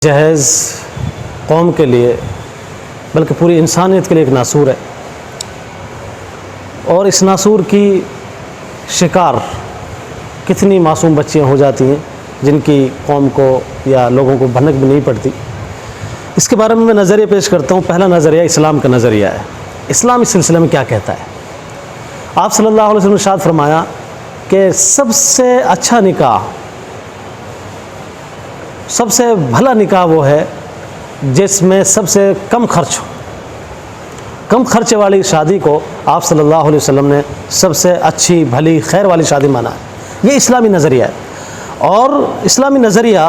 जहेज़ कौम के लिए बल्कि पूरी इंसानियत के लिए एक नासूर है और इस नासूर की शिकार कितनी मासूम बच्चियां हो जाती हैं जिनकी कौम को या लोगों को भनक भी नहीं पड़ती। इसके बारे में मैं नज़रिया पेश करता हूँ। पहला नज़रिया इस्लाम का नज़रिया है। इस्लाम इस सिलसिले में क्या कहता है? आप सल्लल्लाहु अलैहि वसल्लम ने इरशाद फरमाया कि सबसे अच्छा निकाह, सबसे भला निकाह वो है जिसमें सबसे कम खर्च हो। कम खर्चे वाली शादी को आप सल्लल्लाहु अलैहि वसल्लम ने सबसे अच्छी भली खैर वाली शादी माना है। ये इस्लामी नज़रिया है। और इस्लामी नज़रिया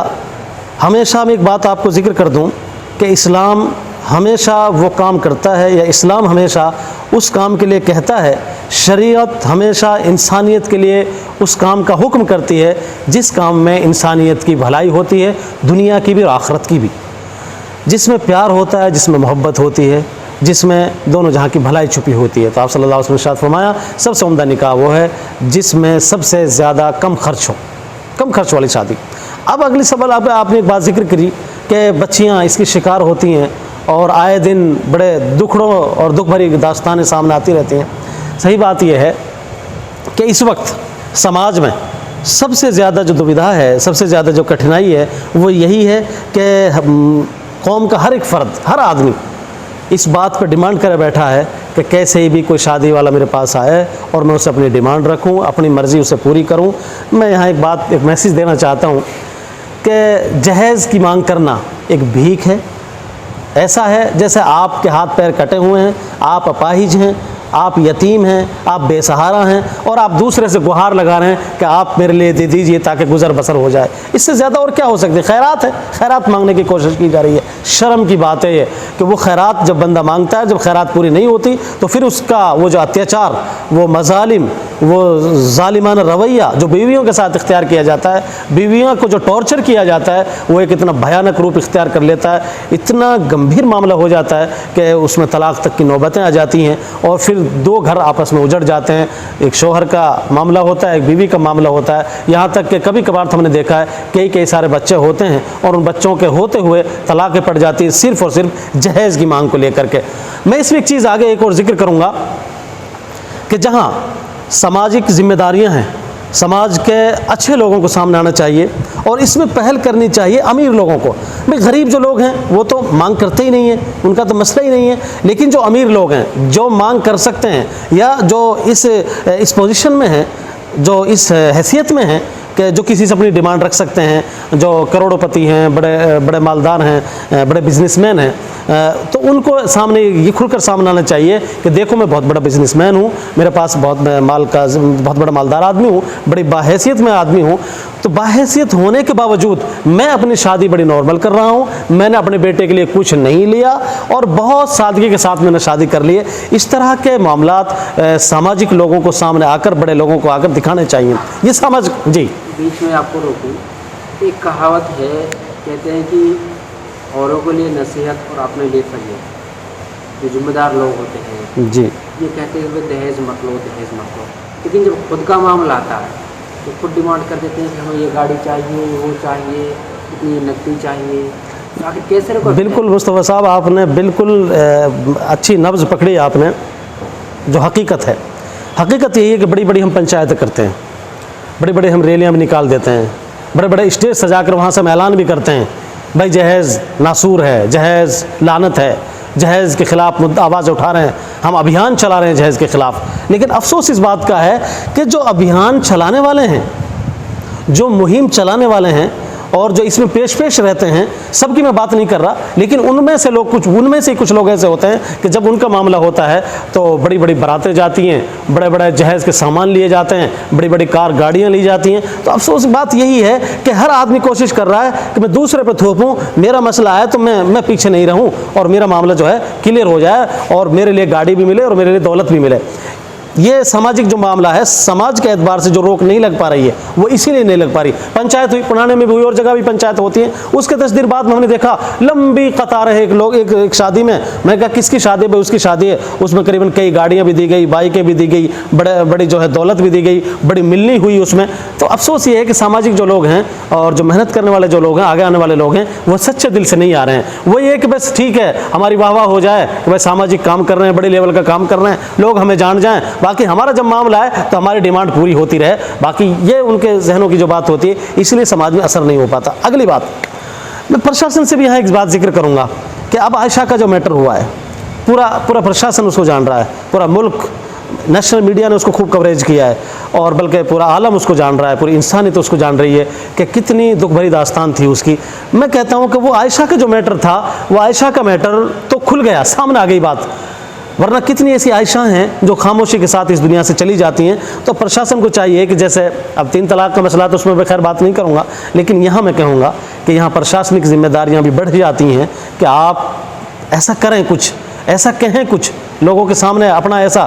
हमेशा, मैं एक बात आपको ज़िक्र कर दूं कि इस्लाम हमेशा वो काम करता है या इस्लाम हमेशा उस काम के लिए कहता है, शरीयत हमेशा इंसानियत के लिए उस काम का हुक्म करती है जिस काम में इंसानियत की भलाई होती है, दुनिया की भी और आखिरत की भी, जिसमें प्यार होता है, जिसमें मोहब्बत होती है, जिसमें दोनों जहाँ की भलाई छुपी होती है। तो आप सल्लल्लाहु अलैहि वसल्लम ने इरशाद फरमाया सबसे उम्दा निकाह वो है जिसमें सबसे ज़्यादा कम खर्च हो, कम खर्च वाली शादी। अब अगली सवाल आपने एक बात जिक्र करी कि बच्चियाँ इसकी शिकार होती हैं और आए दिन बड़े दुखड़ों और दुख भरी दास्तानें सामने आती रहती हैं। सही बात यह है कि इस वक्त समाज में सबसे ज़्यादा जो दुविधा है, सबसे ज़्यादा जो कठिनाई है वो यही है कि कौम का हर एक फ़र्द, हर आदमी इस बात पर डिमांड कर बैठा है कि कैसे ही भी कोई शादी वाला मेरे पास आए और मैं उसे अपनी डिमांड रखूं, अपनी मर्ज़ी उसे पूरी करूं। मैं यहाँ एक मैसेज देना चाहता हूँ कि जहेज़ की मांग करना एक भीख है। ऐसा है जैसे आपके हाथ पैर कटे हुए हैं, आप अपाहिज हैं, आप यतीम हैं, आप बेसहारा हैं और आप दूसरे से गुहार लगा रहे हैं कि आप मेरे लिए दे दीजिए ताकि गुजर बसर हो जाए। इससे ज़्यादा और क्या हो सकती है? खैरात है, खैरात मांगने की कोशिश की जा रही है। शर्म की बात है ये कि वो खैरात जब बंदा मांगता है, जब खैरात पूरी नहीं होती तो फिर उसका वो जो अत्याचार, वो मजालिम, वो ज़ालिमाना रवैया जो बीवियों के साथ इख्तियार किया जाता है, बीवियों को जो टॉर्चर किया जाता है, वो एक इतना भयानक रूप इख्तियार कर लेता है, इतना गंभीर मामला हो जाता है कि उसमें तलाक़ तक की नौबतें आ जाती हैं और फिर दो घर आपस में उजड़ जाते हैं। एक शोहर का मामला होता है, एक बीवी का मामला होता है। यहाँ तक कि कभी कभार हमने देखा है कई सारे बच्चे होते हैं और उन बच्चों के होते हुए तलाक़ें पड़ जाती है सिर्फ़ और सिर्फ जहेज़ की मांग को लेकर के। मैं इसमें एक चीज़ आगे एक और जिक्र करूँगा कि जहाँ सामाजिक जिम्मेदारियाँ हैं, समाज के अच्छे लोगों को सामने आना चाहिए और इसमें पहल करनी चाहिए अमीर लोगों को। भाई गरीब जो लोग हैं वो तो मांग करते ही नहीं हैं, उनका तो मसला ही नहीं है, लेकिन जो अमीर लोग हैं, जो मांग कर सकते हैं या जो इस पोजीशन में हैं, जो इस हैसियत में हैं कि जो किसी से अपनी डिमांड रख सकते हैं, जो करोड़पति हैं, बड़े बड़े मालदार हैं, बड़े बिजनेसमैन हैं, तो उनको सामने ये खुलकर सामने आना चाहिए कि देखो मैं बहुत बड़ा बिजनेसमैन हूँ, मेरे पास बहुत बड़ा मालदार आदमी हूँ, बड़ी बाहैसियत में आदमी हूँ। तो बाहैसियत होने के बावजूद मैं अपनी शादी बड़ी नॉर्मल कर रहा हूँ, मैंने अपने बेटे के लिए कुछ नहीं लिया और बहुत सादगी के साथ मैंने शादी कर ली है। इस तरह के मामलात सामाजिक लोगों को सामने आकर, बड़े लोगों को आकर दिखाने चाहिए। ये समझ जी बीच में आपको रोकूं, एक कहावत है, कहते हैं कि औरों के लिए नसीहत और अपने लिए फजीहत। जो जिम्मेदार लोग होते हैं जी, ये कहते हैं दहेज मत लो, दहेज मत लो, लेकिन जब खुद का मामला आता है तो खुद डिमांड कर देते हैं कि हमें ये गाड़ी चाहिए, वो चाहिए, इतनी नकदी चाहिए। तो आखिर कैसे रखो? बिल्कुल मुस्तफ़ा साहब, आपने बिल्कुल अच्छी नब्ज़ पकड़ी आपने। जो हकीकत है, हकीकत यही है कि बड़ी बड़ी हम पंचायतें करते हैं, बड़ी बड़ी हम रैलियाँ भी निकाल देते हैं, बड़े बड़े स्टेज सजाकर वहाँ से हम ऐलान भी करते हैं भाई जहेज़ नासूर है, जहेज़ लानत है, जहेज़ के ख़िलाफ़ आवाज़ उठा रहे हैं, हम अभियान चला रहे हैं जहेज़ के ख़िलाफ़। लेकिन अफसोस इस बात का है कि जो अभियान चलाने वाले हैं, जो मुहिम चलाने वाले हैं और जो इसमें पेश रहते हैं, सबकी मैं बात नहीं कर रहा, लेकिन उनमें से कुछ लोग ऐसे होते हैं कि जब उनका मामला होता है तो बड़ी बड़ी बारातें जाती हैं, बड़े बड़े जहेज़ के सामान लिए जाते हैं, बड़ी बड़ी कार गाड़ियाँ ली जाती हैं। तो अफसोस बात यही है कि हर आदमी कोशिश कर रहा है कि मैं दूसरे पर थोपूँ, मेरा मसला है तो मैं पीछे नहीं रहूँ और मेरा मामला जो है क्लियर हो जाए और मेरे लिए गाड़ी भी मिले और मेरे लिए दौलत भी मिले। ये सामाजिक जो मामला है, समाज के एतबार से जो रोक नहीं लग पा रही है वो इसीलिए नहीं लग पा रही। पंचायत हुई, पुराने में भी हुई और जगह भी पंचायत होती है, उसके 10 दिन बाद में हमने देखा लंबी कतार है एक शादी में। मैं कहा किसकी शादी है? उसकी शादी है, उसमें करीबन कई गाड़ियाँ भी दी गई, बाइकें भी दी गई, बड़ी जो है दौलत भी दी गई, बड़ी मिलनी हुई उसमें। तो अफसोस ये है कि सामाजिक जो लोग हैं और जो मेहनत करने वाले जो लोग हैं, आगे आने वाले लोग हैं, वो सच्चे दिल से नहीं आ रहे हैं। वो ये कि बस ठीक है हमारी वाह वाह हो जाए कि भाई सामाजिक काम कर रहे हैं, बड़े लेवल का काम कर रहे हैं, लोग हमें जान जाएं, बाकी हमारा जब मामला है तो हमारी डिमांड पूरी होती रहे। बाकी ये उनके जहनों की जो बात होती है, इसलिए समाज में असर नहीं हो पाता। अगली बात, मैं प्रशासन से भी यहाँ एक बात जिक्र करूँगा कि अब आयशा का जो मैटर हुआ है, पूरा प्रशासन उसको जान रहा है, पूरा मुल्क, नेशनल मीडिया ने उसको खूब कवरेज किया है और बल्कि पूरा आलम उसको जान रहा है, पूरी इंसानियत उसको जान रही है कि कितनी दुख भरी दास्तान थी उसकी। मैं कहता हूँ कि वो आयशा का जो मैटर था, वो आयशा का मैटर तो खुल गया, सामने आ गई बात, वरना कितनी ऐसी आयशा हैं जो खामोशी के साथ इस दुनिया से चली जाती हैं। तो प्रशासन को चाहिए कि जैसे अब 3 तलाक का मसला तो उसमें मैं खैर बात नहीं करूँगा, लेकिन यहाँ मैं कहूँगा कि यहाँ प्रशासनिक जिम्मेदारियाँ भी बढ़ जाती हैं कि आप ऐसा करें, कुछ ऐसा कहें, कुछ लोगों के सामने अपना ऐसा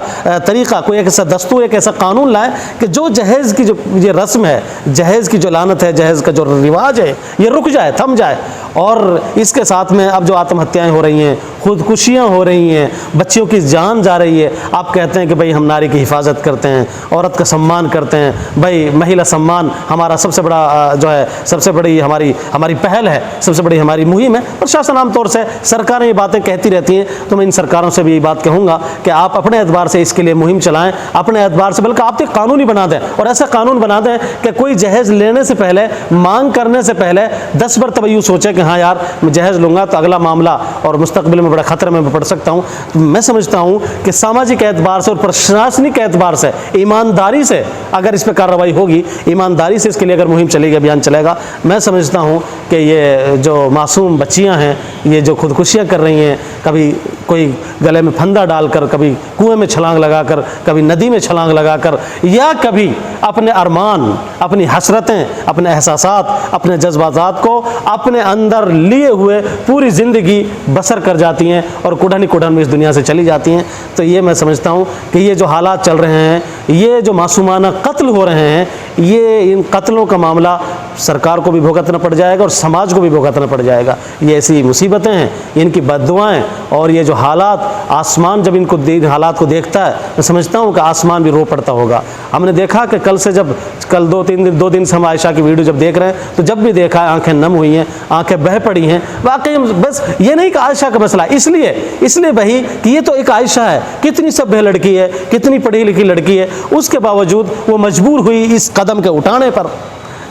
तरीक़ा, कोई एक ऐसा दस्तूर, एक ऐसा कानून लाएं कि जो जहेज़ की जो ये रस्म है, जहेज़ की जो लानत है, जहेज़ का जो रिवाज है, ये रुक जाए, थम जाए। और इसके साथ में अब जो आत्महत्याएं हो रही हैं, खुदकुशियाँ हो रही हैं, बच्चियों की जान जा रही है, आप कहते हैं कि भाई हम नारी की हिफाजत करते हैं, औरत का सम्मान करते हैं, भाई महिला सम्मान हमारा सबसे बड़ा जो है, सबसे बड़ी हमारी पहल है, सबसे बड़ी हमारी मुहिम है। प्रशासन आमतौर से, सरकारें ये बातें कहती रहती हैं, तो मैं इन सरकारों से भी ये बात कहूँगा कि आप अपने एतबार से इसके लिए मुहिम चलाएं, अपने एतबार से, बल्कि आप एक कानूनी बना दें और ऐसा कानून बना दें कि कोई जहेज़ लेने से पहले, मांग करने से पहले 10 मरतबा यूँ सोचे कि हाँ यार मैं जहेज़ लूँगा तो अगला मामला और मुस्तकबिल में बड़ा ख़तरे में पड़ सकता हूँ। तो मैं समझता हूँ कि सामाजिक एतबार से और प्रशासनिक एतबार से, ईमानदारी से अगर इस पर कार्रवाई होगी, ईमानदारी से इसके लिए अगर मुहिम चलेगी, अभियान चलेगा, मैं समझता हूँ कि ये जो मासूम बच्चियाँ हैं, ये जो खुदकुशियाँ कर रही हैं, कभी कोई गले में फंदा डालकर, कभी कुएं में छलांग लगाकर, कभी नदी में छलांग लगाकर, या कभी अपने अरमान, अपनी हसरतें, अपने एहसासात, अपने जज्बात को अपने अंदर लिए हुए पूरी ज़िंदगी बसर कर जाती हैं और कुढ़न कुढ़न में इस दुनिया से चली जाती हैं। तो ये मैं समझता हूँ कि ये जो हालात चल रहे हैं, ये जो मासूमाना कत्ल हो रहे हैं, ये इन कत्लों का मामला सरकार को भी भुगतना पड़ जाएगा और समाज को भी भुगतना पड़ जाएगा। ये ऐसी मुसीबतें हैं, इनकी बद्दुआएं और ये जो हालात, आसमान जब इनको हालात को देखता है, मैं समझता हूँ कि आसमान भी रो पड़ता होगा। हमने देखा कि कल से जब कल 2 दिन से हम आयशा की वीडियो जब देख रहे हैं, तो जब भी देखा है आंखें नम हुई हैं, आंखें बह पड़ी हैं। वाकई बस ये नहीं कि आयशा का मसला, इसलिए भाई कि ये तो एक आयशा है, कितनी सभ्य लड़की है, कितनी पढ़ी लिखी लड़की है, उसके बावजूद वो मजबूर हुई इस कदम के उठाने पर।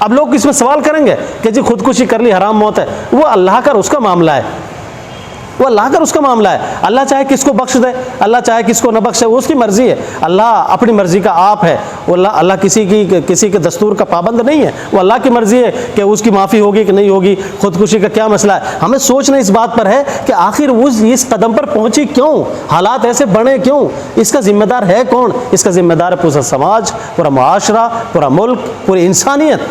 अब लोग इसमें सवाल करेंगे कि जी खुदकुशी कर ली, हराम मौत है। वो अल्लाह का उसका मामला है, वो अल्लाह का उसका मामला है। अल्लाह चाहे किसको बख्श दे, अल्लाह चाहे किसको न बख्शे, वो उसकी मर्जी है। अल्लाह अपनी मर्जी का आप है, वो अल्लाह किसी के दस्तूर का पाबंद नहीं है। वो अल्लाह की मर्जी है कि उसकी माफ़ी होगी कि नहीं होगी, खुदकुशी का क्या मसला है। हमें सोचना इस बात पर है कि आखिर वो इस कदम पर पहुंची क्यों, हालात ऐसे बने क्यों, इसका जिम्मेदार है कौन? इसका जिम्मेदार है पूरा समाज, पूरा मुआशरा, पूरा मुल्क, पूरी इंसानियत।